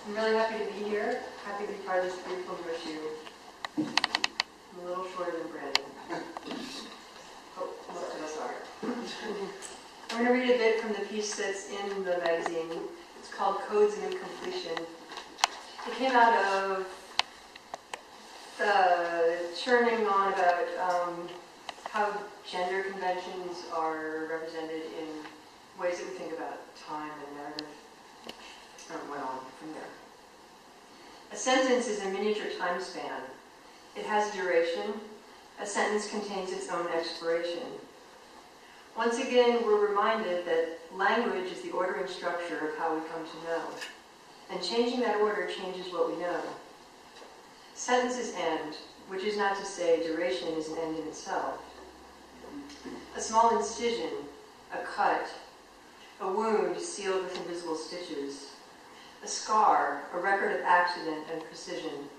I'm really happy to be here. Happy to be part of this beautiful issue. I'm a little shorter than Brandon. Oh, most of us are. I'm going to read a bit from the piece that's in the magazine. It's called Codes and Incompletion. It came out of the churning on about how gender conventions are represented in ways that we think about time and narrative. And went on from there. A sentence is a miniature time span. It has duration. A sentence contains its own expiration. Once again, we're reminded that language is the ordering structure of how we come to know. And changing that order changes what we know. Sentences end, which is not to say duration is an end in itself. A small incision, a cut, a wound sealed with invisible stitches, a scar, a record of accident and precision,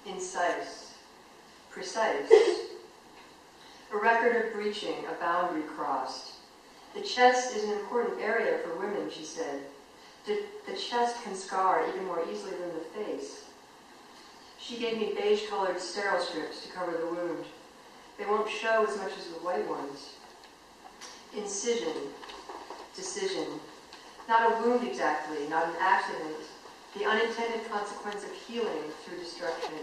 incise, precise, a record of breaching, a boundary crossed. The chest is an important area for women, she said. The chest can scar even more easily than the face. She gave me beige-colored sterile strips to cover the wound. They won't show as much as the white ones. Incision, decision. Not a wound exactly, not an accident. The unintended consequence of healing through destruction.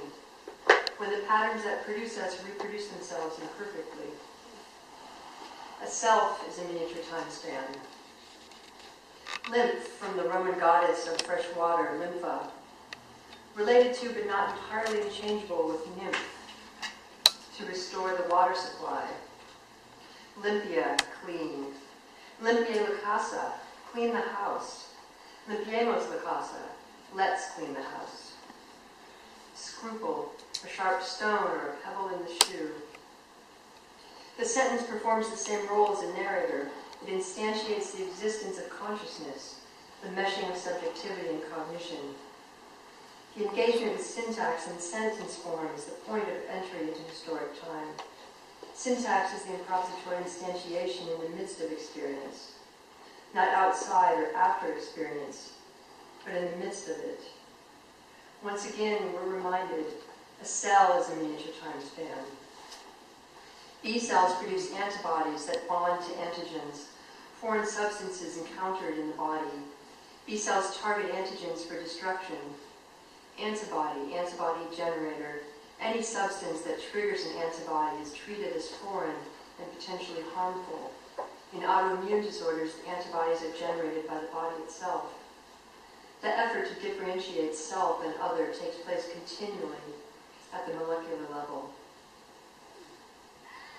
When the patterns that produce us reproduce themselves imperfectly. A self is a miniature time span. Lymph, from the Roman goddess of fresh water, Lympha. Related to but not entirely interchangeable with nymph. To restore the water supply. Limpia, clean. Limpia la casa, clean the house. Limpiemos la casa, let's clean the house. Scruple, a sharp stone or a pebble in the shoe. The sentence performs the same role as a narrator. It instantiates the existence of consciousness, the meshing of subjectivity and cognition. The engagement with syntax and sentence form is the point of entry into historic time. Syntax is the improvisatory instantiation in the midst of experience, not outside or after experience, but in the midst of it. Once again, we're reminded, a cell is a miniature time span. B cells produce antibodies that bond to antigens, foreign substances encountered in the body. B cells target antigens for destruction. Antibody, antibody generator. Any substance that triggers an antibody is treated as foreign and potentially harmful. In autoimmune disorders, the antibodies are generated by the body itself. The effort to differentiate self and other takes place continually at the molecular level.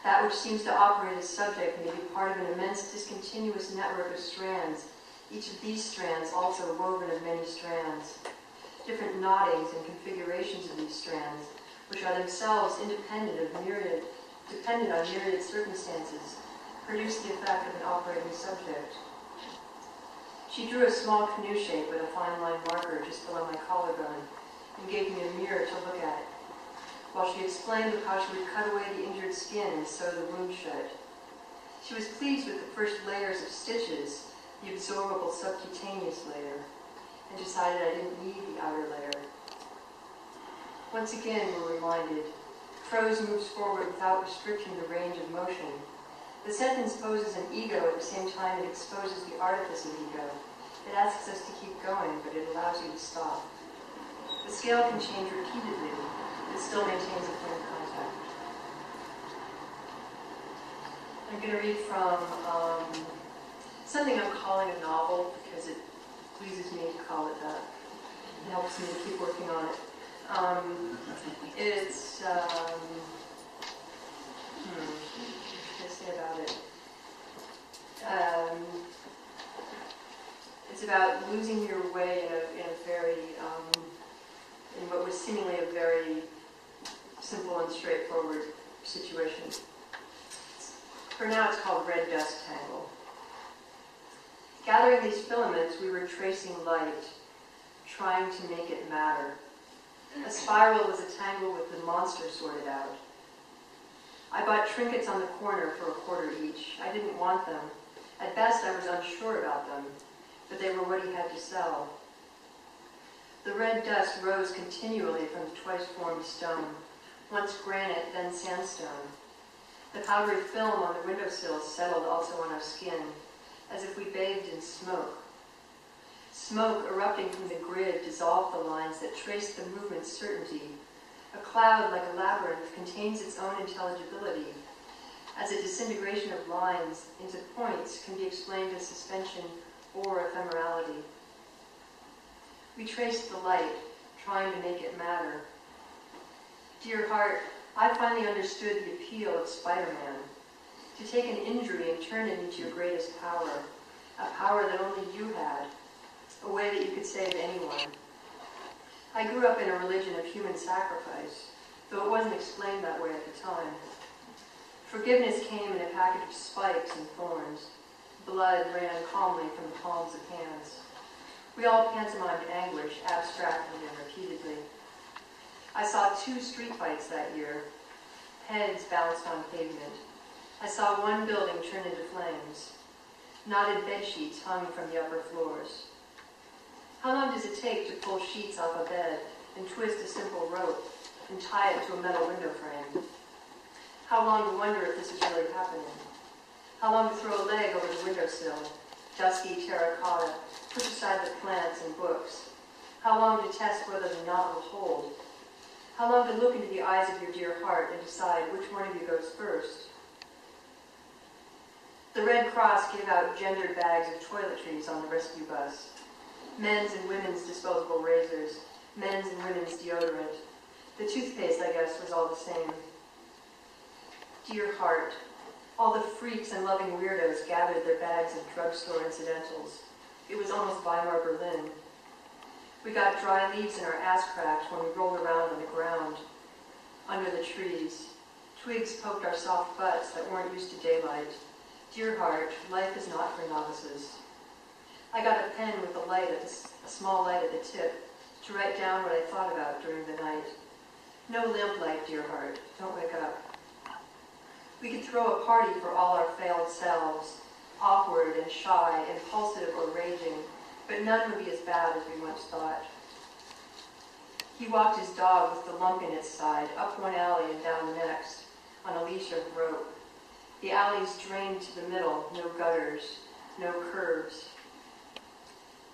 That which seems to operate as subject may be part of an immense discontinuous network of strands, each of these strands also woven of many strands. Different knottings and configurations of these strands, which are themselves dependent on myriad circumstances, produce the effect of an operating subject. She drew a small canoe shape with a fine line marker just below my collarbone and gave me a mirror to look at, while she explained how she would cut away the injured skin and sew the wound shut. She was pleased with the first layers of stitches, the absorbable subcutaneous layer, and decided I didn't need the outer layer. Once again, we're reminded, prose moves forward without restricting the range of motion. The sentence poses an ego at the same time it exposes the artifice of ego. It asks us to keep going, but it allows you to stop. The scale can change repeatedly, but it still maintains a point of contact. I'm going to read from something I'm calling a novel because it pleases me to call it that. It helps me to keep working on it. It's, what should I say about it? It's about losing your way in a very, in what was seemingly a very simple and straightforward situation. For now, it's called Red Dust Tangle. Gathering these filaments, we were tracing light, trying to make it matter. A spiral was a tangle with the monster sorted out. I bought trinkets on the corner for $0.25 each. I didn't want them. At best, I was unsure about them, but they were what he had to sell. The red dust rose continually from the twice-formed stone, once granite, then sandstone. The powdery film on the windowsills settled also on our skin, as if we bathed in smoke. Smoke erupting from the grid dissolved the lines that traced the movement's certainty. A cloud, like a labyrinth, contains its own intelligibility, as a disintegration of lines into points can be explained as suspension or ephemerality. We traced the light, trying to make it matter. Dear heart, I finally understood the appeal of Spider-Man, to take an injury and turn it into your greatest power, a power that only you had, a way that you could save anyone. I grew up in a religion of human sacrifice, though it wasn't explained that way at the time. Forgiveness came in a package of spikes and thorns. Blood ran calmly from the palms of hands. We all pantomimed anguish abstractly and repeatedly. I saw 2 street fights that year. Heads bounced on pavement. I saw one building turn into flames. Knotted bed sheets hung from the upper floors. How long does it take to pull sheets off a bed and twist a simple rope and tie it to a metal window frame? How long to wonder if this is really happening? How long to throw a leg over the windowsill, dusky terracotta, push aside the plants and books? How long to test whether the knot will hold? How long to look into the eyes of your dear heart and decide which one of you goes first? The Red Cross gave out gendered bags of toiletries on the rescue bus. Men's and women's disposable razors, men's and women's deodorant. The toothpaste, I guess, was all the same. Dear heart, all the freaks and loving weirdos gathered their bags of drugstore incidentals. It was almost Weimar Berlin. We got dry leaves in our ass cracks when we rolled around on the ground, under the trees. Twigs poked our soft butts that weren't used to daylight. Dear heart, life is not for novices. I got a pen with a small light at the tip to write down what I thought about during the night. No lamplight, dear heart, don't wake up. We could throw a party for all our failed selves, awkward and shy, impulsive or raging, but none would be as bad as we once thought. He walked his dog with the lump in its side, up one alley and down the next, on a leash of rope. The alleys drained to the middle, no gutters, no curbs.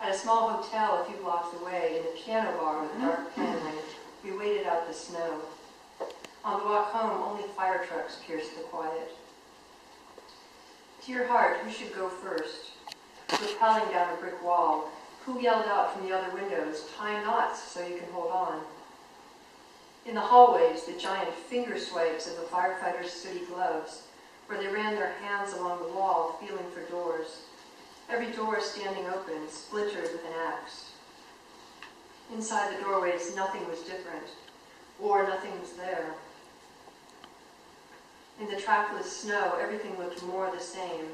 At a small hotel a few blocks away, in a piano bar with dark paneling, we waited out the snow. On the walk home, only fire trucks pierced the quiet. Dear heart, who should go first? Rappelling down a brick wall, who yelled out from the other windows, tie knots so you can hold on? In the hallways, the giant finger swipes of the firefighters' sooty gloves, where they ran their hands along the wall, feeling for doors. Every door standing open, splintered with an axe. Inside the doorways, nothing was different, or nothing was there. In the trackless snow, everything looked more the same.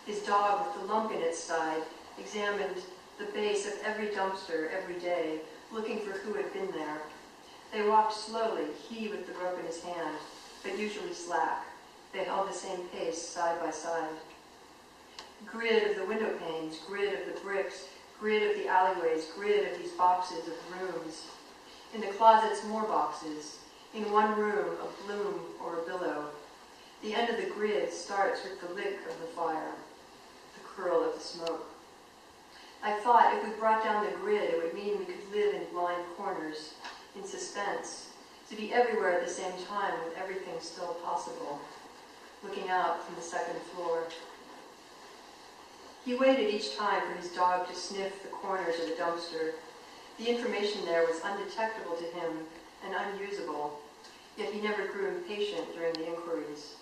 His dog, with the lump in its side, examined the base of every dumpster every day, looking for who had been there. They walked slowly, he with the rope in his hand, but usually slack. They held the same pace, side by side. Grid of the window panes, grid of the bricks, grid of the alleyways, grid of these boxes of rooms. In the closets, more boxes. In one room, a bloom or a billow. The end of the grid starts with the lick of the fire, the curl of the smoke. I thought if we brought down the grid, it would mean we could live in blind corners, in suspense, to be everywhere at the same time with everything still possible, looking out from the second floor. He waited each time for his dog to sniff the corners of the dumpster. The information there was undetectable to him and unusable, yet he never grew impatient during the inquiries.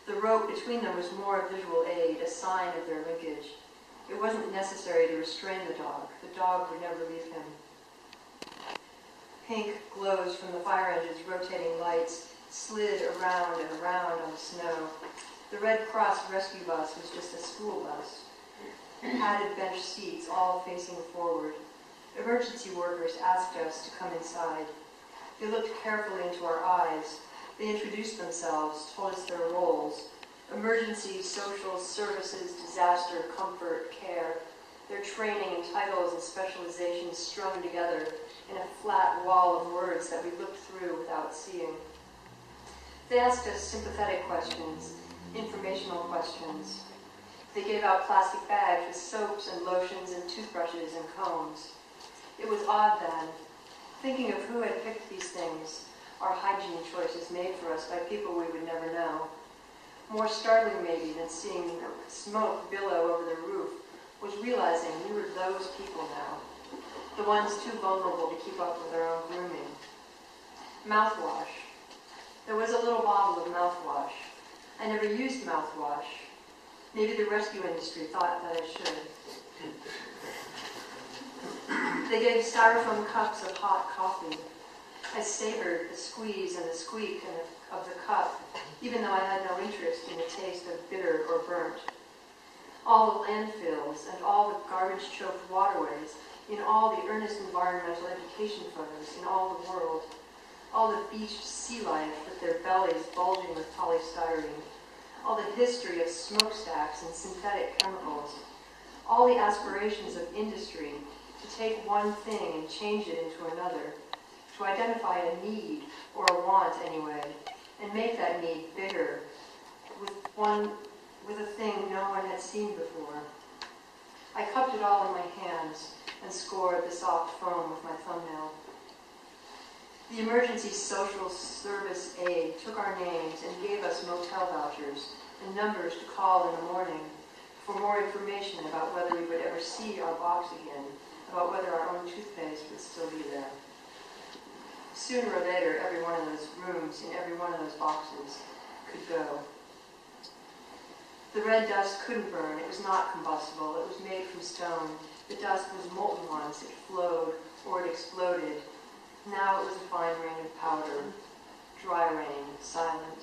The rope between them was more a visual aid, a sign of their linkage. It wasn't necessary to restrain the dog. The dog would never leave him. Pink glows from the fire engine's rotating lights slid around and around on the snow. The Red Cross rescue bus was just a school bus. Padded bench seats all facing forward. Emergency workers asked us to come inside. They looked carefully into our eyes. They introduced themselves, told us their roles. Emergency, social, services, disaster, comfort, care. their training and titles and specializations strung together in a flat wall of words that we looked through without seeing. They asked us sympathetic questions, informational questions. They gave out plastic bags with soaps and lotions and toothbrushes and combs. It was odd then, thinking of who had picked these things, our hygiene choices made for us by people we would never know. More startling maybe than seeing smoke billow over the roof was realizing we were those people now, the ones too vulnerable to keep up with our own grooming. Mouthwash. There was a little bottle of mouthwash. I never used mouthwash. Maybe the rescue industry thought that I should. They gave styrofoam cups of hot coffee. I savored the squeeze and the squeak of the cup, even though I had no interest in the taste of bitter or burnt. All the landfills and all the garbage-choked waterways in all the earnest environmental education photos in all the world, all the beached sea life with their bellies bulging with polystyrene, all the history of smokestacks and synthetic chemicals, all the aspirations of industry to take one thing and change it into another, to identify a need, or a want anyway, and make that need bigger, with a thing no one had seen before. I cupped it all in my hands and scored the soft foam with my thumbnail. The emergency social service aide took our names and gave us motel vouchers and numbers to call in the morning for more information about whether we would ever see our box again, about whether our own toothpaste would still be there. Sooner or later, every one of those rooms in every one of those boxes could go. The red dust couldn't burn. It was not combustible. It was made from stone. The dust was molten once. It flowed or it exploded. Now it was a fine rain of powder, dry rain, silent.